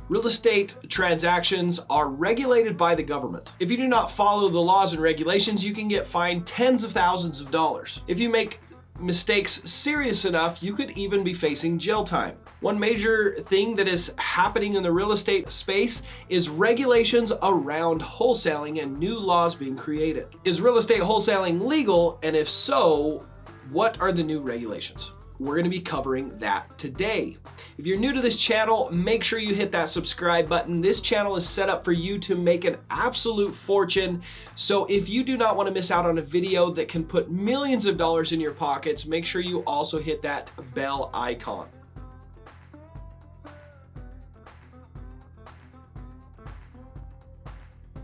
Real estate transactions are regulated by the government. If you do not follow the laws and regulations, you can get fined tens of thousands of dollars. If you make mistakes serious enough, you could even be facing jail time. One major thing that is happening in the real estate space is regulations around wholesaling and new laws being created. Is real estate wholesaling legal? And if so, what are the new regulations? We're going to be covering that today. If you're new to this channel, make sure you hit that subscribe button. This channel is set up for you to make an absolute fortune. So if you do not want to miss out on a video that can put millions of dollars in your pockets, make sure you also hit that bell icon.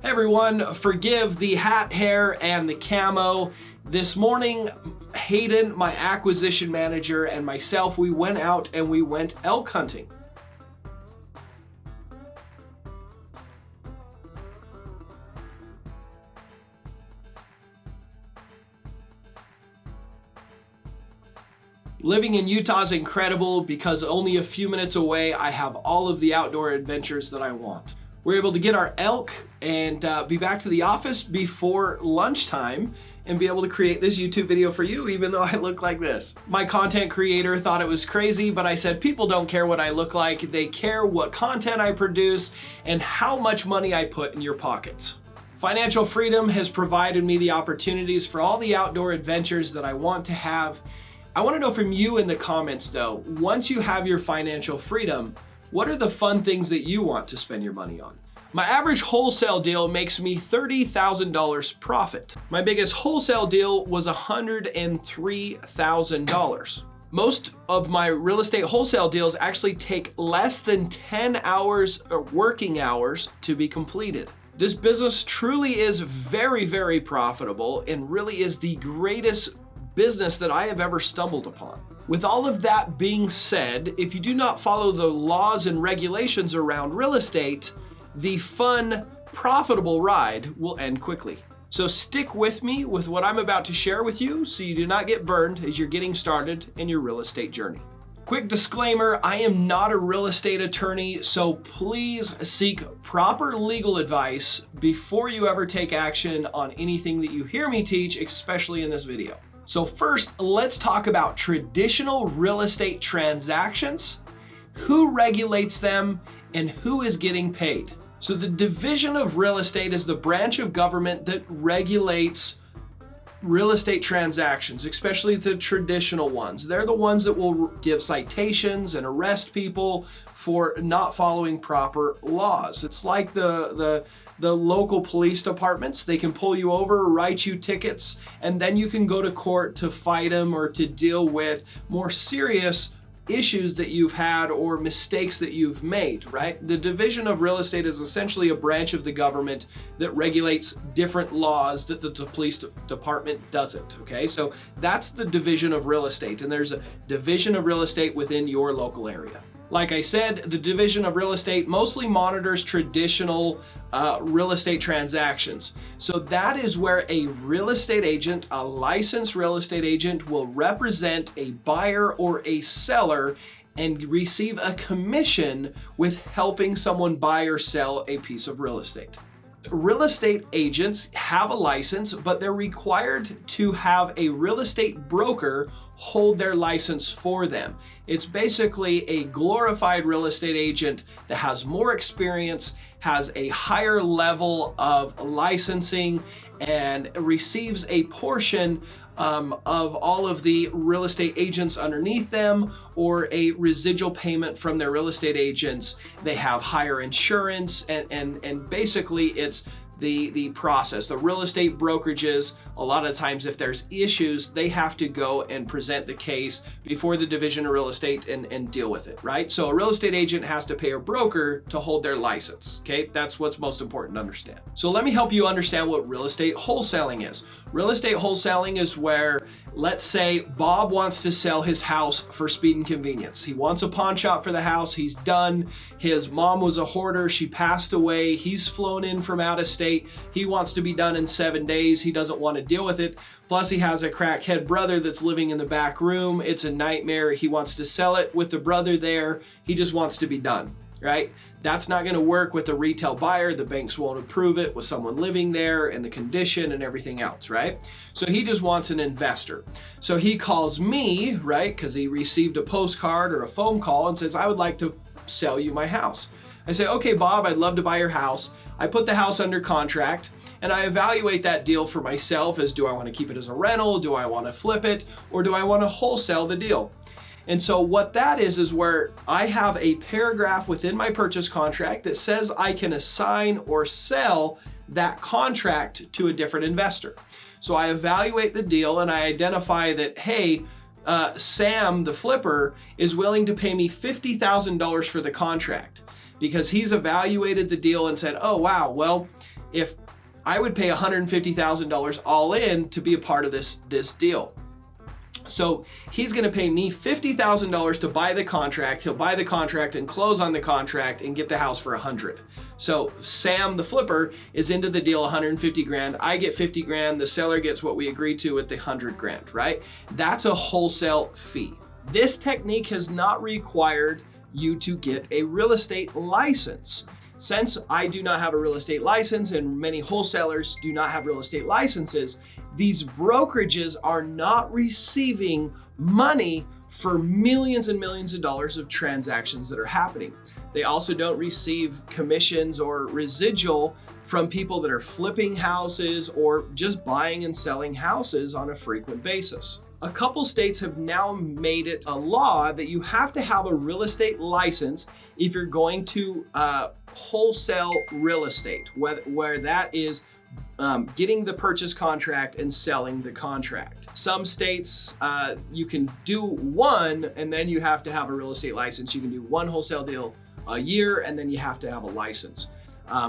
Hey everyone, forgive the hat, hair, and the camo. This morning, Hayden, my acquisition manager, and myself, we went out and we went elk hunting. Living in Utah is incredible because only a few minutes away, I have all of the outdoor adventures that I want. We're able to get our elk and be back to the office before lunchtime and be able to create this YouTube video for you, even though I look like this. My content creator thought it was crazy, but I said, people don't care what I look like. They care what content I produce and how much money I put in your pockets. Financial freedom has provided me the opportunities for all the outdoor adventures that I want to have. I want to know from you in the comments though, once you have your financial freedom, what are the fun things that you want to spend your money on? My average wholesale deal makes me $30,000 profit. My biggest wholesale deal was $103,000. Most of my real estate wholesale deals actually take less than 10 hours or working hours to be completed. This business truly is very, very profitable and really is the greatest business that I have ever stumbled upon. With all of that being said, if you do not follow the laws and regulations around real estate, the fun, profitable ride will end quickly. So stick with me with what I'm about to share with you so you do not get burned as you're getting started in your real estate journey. Quick disclaimer, I am not a real estate attorney, so please seek proper legal advice before you ever take action on anything that you hear me teach, especially in this video. So first, let's talk about traditional real estate transactions, who regulates them, and who is getting paid. So the division of real estate is the branch of government that regulates real estate transactions, especially the traditional ones. They're the ones that will give citations and arrest people for not following proper laws. It's like the local police departments. They can pull you over, write you tickets, and then you can go to court to fight them or to deal with more serious issues that you've had or mistakes that you've made, right? The division of real estate is essentially a branch of the government that regulates different laws that the police department doesn't, okay? So that's the division of real estate, and there's a division of real estate within your local area. Like I said, the division of real estate mostly monitors traditional real estate transactions. So that is where a real estate agent, a licensed real estate agent, will represent a buyer or a seller and receive a commission with helping someone buy or sell a piece of real estate. Real estate agents have a license, but they're required to have a real estate broker hold their license for them. It's basically a glorified real estate agent that has more experience, has a higher level of licensing, and receives a portion of all of the real estate agents underneath them, or a residual payment from their real estate agents. They have higher insurance, and basically it's the process. The real estate brokerages, a lot of times if there's issues, they have to go and present the case before the division of real estate and deal with it, right? So a real estate agent has to pay a broker to hold their license, okay? That's what's most important to understand. So let me help you understand what real estate wholesaling is. Real estate wholesaling is where, let's say Bob wants to sell his house for speed and convenience. He wants a pawn shop for the house. He's done. His mom was a hoarder. She passed away. He's flown in from out of state. He wants to be done in 7 days. He doesn't want to deal with it. Plus he has a crackhead brother that's living in the back room. It's a nightmare. He wants to sell it with the brother there. He just wants to be done. right? That's not gonna work with a retail buyer. The banks won't approve it with someone living there and the condition and everything else, right? So he just wants an investor. So he calls me, right? Because he received a postcard or a phone call and says, I would like to sell you my house. I say, okay, Bob, I'd love to buy your house. I put the house under contract and I evaluate that deal for myself as, do I want to keep it as a rental? Do I want to flip it? Or do I want to wholesale the deal? And so what that is where I have a paragraph within my purchase contract that says I can assign or sell that contract to a different investor. So I evaluate the deal and I identify that, hey, Sam, the flipper, is willing to pay me $50,000 for the contract because he's evaluated the deal and said, oh, wow, well, if I would pay $150,000 all in to be a part of this deal. So he's gonna pay me $50,000 to buy the contract. He'll buy the contract and close on the contract and get the house for 100. So Sam, the flipper, is into the deal 150 grand. I get 50 grand. The seller gets what we agreed to with the 100 grand, right? That's a wholesale fee. This technique has not required you to get a real estate license. Since I do not have a real estate license and many wholesalers do not have real estate licenses, these brokerages are not receiving money for millions and millions of dollars of transactions that are happening. They also don't receive commissions or residual from people that are flipping houses or just buying and selling houses on a frequent basis. A couple states have now made it a law that you have to have a real estate license if you're going to wholesale real estate, where that is getting the purchase contract and selling the contract. Some states, you can do one and then you have to have a real estate license. You can do one wholesale deal a year and then you have to have a license.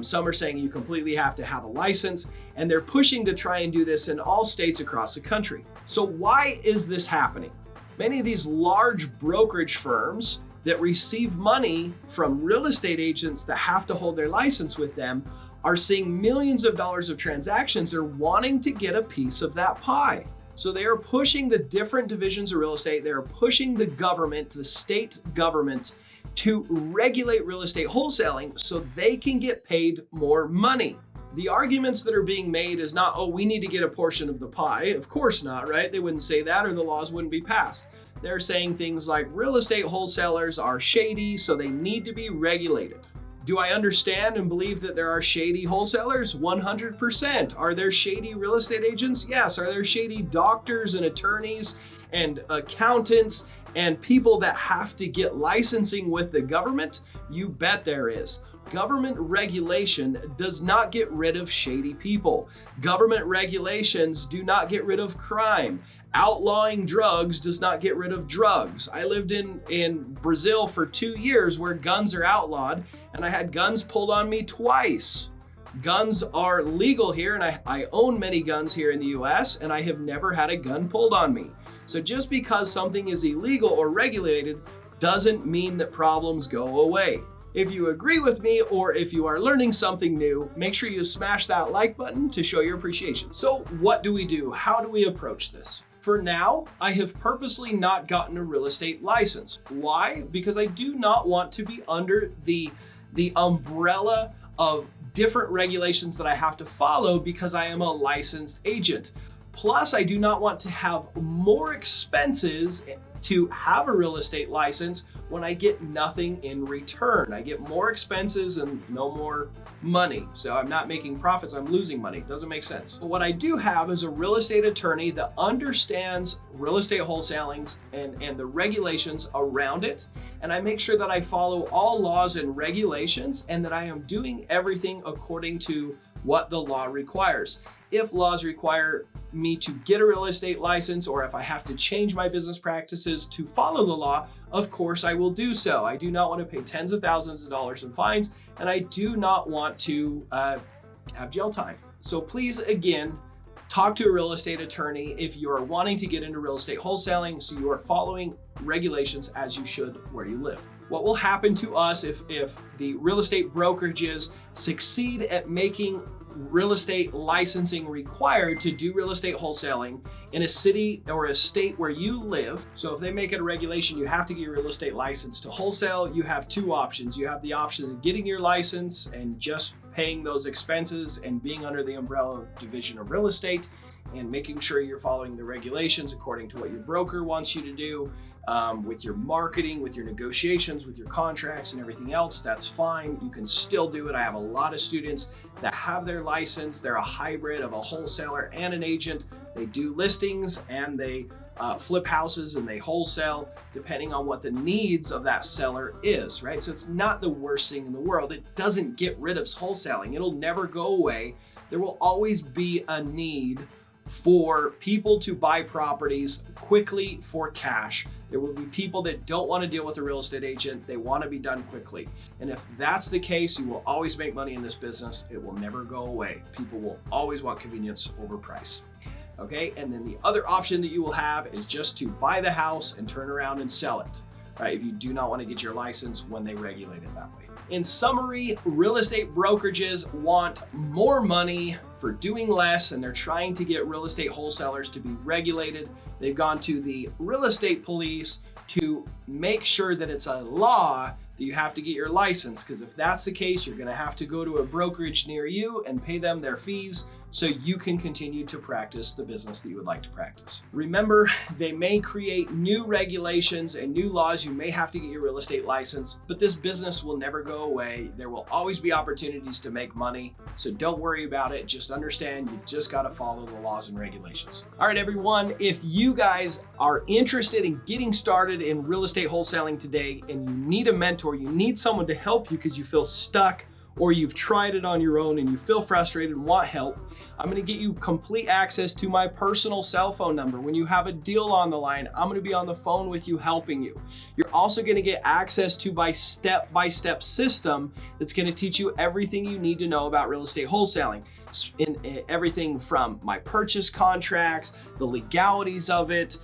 Some are saying you completely have to have a license, and they're pushing to try and do this in all states across the country. So why is this happening? Many of these large brokerage firms that receive money from real estate agents that have to hold their license with them are seeing millions of dollars of transactions. They're wanting to get a piece of that pie. So they are pushing the different divisions of real estate. They're pushing the government, the state government, to regulate real estate wholesaling so they can get paid more money. The arguments that are being made is not, oh, we need to get a portion of the pie. Of course not, right? They wouldn't say that or the laws wouldn't be passed. They're saying things like real estate wholesalers are shady, so they need to be regulated. Do I understand and believe that there are shady wholesalers? 100%. Are there shady real estate agents? Yes. Are there shady doctors and attorneys and accountants and people that have to get licensing with the government? You bet there is. Government regulation does not get rid of shady people. Government regulations do not get rid of crime. Outlawing drugs does not get rid of drugs. I lived in Brazil for 2 years where guns are outlawed, and I had guns pulled on me twice. Guns are legal here, and I own many guns here in the US, and I have never had a gun pulled on me. So just because something is illegal or regulated doesn't mean that problems go away. If you agree with me or if you are learning something new, make sure you smash that like button to show your appreciation. So what do we do? How do we approach this? For now, I have purposely not gotten a real estate license. Why? Because I do not want to be under the umbrella of different regulations that I have to follow because I am a licensed agent. Plus, I do not want to have more expenses to have a real estate license when I get nothing in return. I get more expenses and no more money. So I'm not making profits, I'm losing money. Doesn't make sense. But what I do have is a real estate attorney that understands real estate wholesaling and the regulations around it. And I make sure that I follow all laws and regulations and that I am doing everything according to what the law requires. If laws require me to get a real estate license, or if I have to change my business practices to follow the law, of course I will do so. I do not want to pay tens of thousands of dollars in fines, and I do not want to have jail time. So please, again, talk to a real estate attorney if you are wanting to get into real estate wholesaling so you are following regulations as you should where you live. What will happen to us if the real estate brokerages succeed at making real estate licensing required to do real estate wholesaling in a city or a state where you live. So if they make it a regulation, you have to get your real estate license to wholesale. You have two options. You have the option of getting your license and just paying those expenses and being under the umbrella of division of real estate and making sure you're following the regulations according to what your broker wants you to do, with your marketing, with your negotiations, with your contracts and everything else. That's fine. You can still do it. I have a lot of students that have their license. They're a hybrid of a wholesaler and an agent. They do listings and they flip houses and they wholesale depending on what the needs of that seller is, right? So it's not the worst thing in the world. It doesn't get rid of wholesaling. It'll never go away. There will always be a need for people to buy properties quickly for cash. There will be people that don't want to deal with a real estate agent. They want to be done quickly. And if that's the case, you will always make money in this business. It will never go away. People will always want convenience over price. Okay, and then the other option that you will have is just to buy the house and turn around and sell it, right? If you do not want to get your license when they regulate it that way. In summary, real estate brokerages want more money for doing less, and they're trying to get real estate wholesalers to be regulated. They've gone to the real estate police to make sure that it's a law that you have to get your license, because if that's the case, you're going to have to go to a brokerage near you and pay them their fees so you can continue to practice the business that you would like to practice. Remember, they may create new regulations and new laws. You may have to get your real estate license, but this business will never go away. There will always be opportunities to make money, so don't worry about it. Just understand you just got to follow the laws and regulations. All right, everyone, if you guys are interested in getting started in real estate wholesaling today and you need a mentor, you need someone to help you because you feel stuck, or you've tried it on your own and you feel frustrated and want help, I'm gonna get you complete access to my personal cell phone number. When you have a deal on the line, I'm gonna be on the phone with you, helping you. You're also gonna get access to my step-by-step system that's gonna teach you everything you need to know about real estate wholesaling. In everything from my purchase contracts, the legalities of it,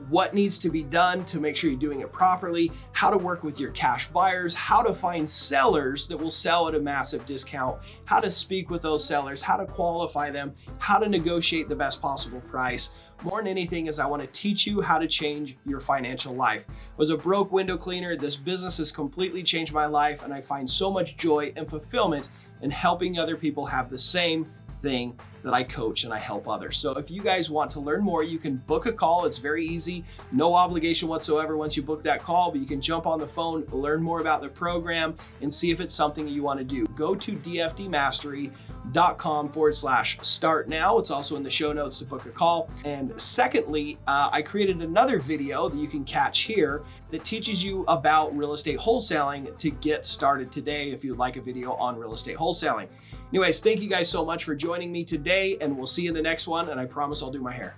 what needs to be done to make sure you're doing it properly, how to work with your cash buyers, how to find sellers that will sell at a massive discount, how to speak with those sellers, how to qualify them, how to negotiate the best possible price. More than anything is I want to teach you how to change your financial life. I was a broke window cleaner. This business has completely changed my life, and I find so much joy and fulfillment in helping other people have the same thing that I coach and I help others. So if you guys want to learn more, you can book a call. It's very easy, no obligation whatsoever once you book that call, but you can jump on the phone, learn more about the program, and see if it's something you want to do. Go to dfdmastery.com/start now. It's also in the show notes to book a call. And secondly, I created another video that you can catch here that teaches you about real estate wholesaling to get started today if you'd like a video on real estate wholesaling. Anyways, thank you guys so much for joining me today, and we'll see you in the next one, and I promise I'll do my hair.